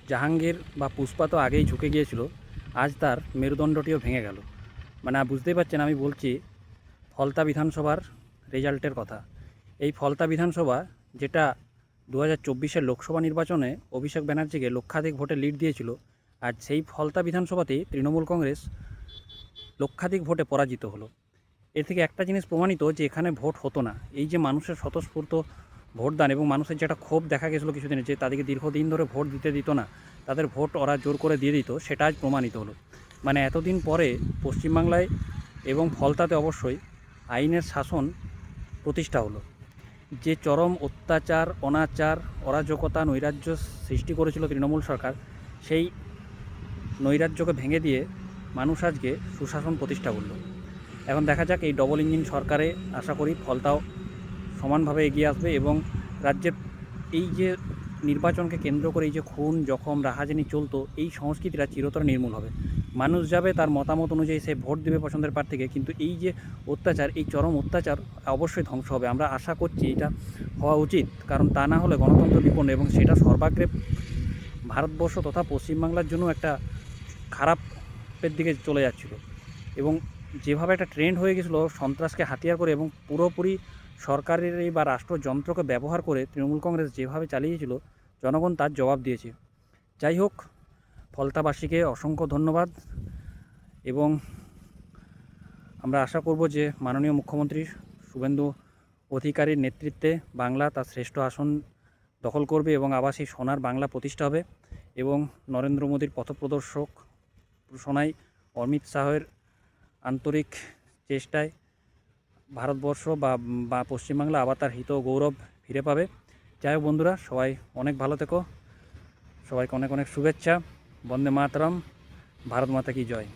জাহাঙ্গীর বা পুষ্পা তো আগেই ঝুঁকে গিয়েছিল, আজ তার মেরুদণ্ডটিও ভেঙে গেল। মানে বুঝতেই পারছেন আমি বলছি ফলতা বিধানসভার রেজাল্টের কথা। এই ফলতা বিধানসভা যেটা 2024-এর লোকসভা নির্বাচনে অভিষেক ব্যানার্জিকে লক্ষাধিক ভোটে লিড দিয়েছিল, আজ সেই ফলতা বিধানসভাতেই তৃণমূল কংগ্রেস লক্ষাধিক ভোটে পরাজিত হলো। এর থেকে একটা জিনিস প্রমাণিত যে এখানে ভোট হতো না। এই যে মানুষের স্বতঃস্ফূর্ত ভোটদান এবং মানুষের যেটা ক্ষোভ দেখা গেছিলো কিছুদিনে, যে তাদেরকে দীর্ঘদিন ধরে ভোট দিত না, তাদের ভোট ওরা জোর করে দিয়ে দিত, সেটা আজ প্রমাণিত হলো। মানে এতদিন পরে পশ্চিমবাংলায় এবং ফলতাতে অবশ্যই আইনের শাসন প্রতিষ্ঠা হলো। যে চরম অত্যাচার, অনাচার, অরাজকতা, নৈরাজ্য সৃষ্টি করেছিল তৃণমূল সরকার, সেই নৈরাজ্যকে ভেঙে দিয়ে মানুষ আজকে সুশাসন প্রতিষ্ঠা করল। এখন দেখা যাক এই ডবল ইঞ্জিন সরকারে আশা করি ফলতাও সমানভাবে এগিয়ে আসবে এবং রাজ্যের এই যে নির্বাচনকে কেন্দ্র করে এই যে খুন, জখম, রাহাজানি চলতো, এই সংস্কৃতিটা চিরতরে নির্মূল হবে। মানুষ যাবে তার মতামত অনুযায়ী সে ভোট দেবে পছন্দের প্রার্থীকে, কিন্তু এই যে অত্যাচার, এই চরম অত্যাচার অবশ্যই ধ্বংস হবে। আমরা আশা করছি এটা হওয়া উচিত, কারণ তা না হলে গণতন্ত্র বিপন্ন এবং সেটা সর্বাগ্রে ভারতবর্ষ তথা পশ্চিমবাংলার জন্য একটা খারাপের দিকে চলে যাচ্ছিল। এবং যেভাবে একটা ট্রেন্ড হয়ে গেছিলো সন্ত্রাসকে হাতিয়ার করে এবং পুরোপুরি সরকারের বা রাষ্ট্রযন্ত্রকে ব্যবহার করে তৃণমূল কংগ্রেস যেভাবে চালিয়েছিল, জনগণ তার জবাব দিয়েছে। যাই হোক, ফলতাবাসীকে অসংখ্য ধন্যবাদ এবং আমরা আশা করব যে মাননীয় মুখ্যমন্ত্রী শুভেন্দু অধিকারীর নেতৃত্বে বাংলা তার শ্রেষ্ঠ আসন দখল করবে এবং আবার সেই সোনার বাংলা প্রতিষ্ঠা হবে এবং নরেন্দ্র মোদীর পথপ্রদর্শক শোনায় অমিত শাহের আন্তরিক চেষ্টায় ভারতবর্ষ বা পশ্চিমবাংলা আবার তার হিত ও গৌরব ফিরে পাবে। যাই হোক বন্ধুরা, সবাই অনেক ভালো থেকো, সবাইকে অনেক অনেক শুভেচ্ছা। বন্দে মাতরম, ভারত মাতা কি জয়।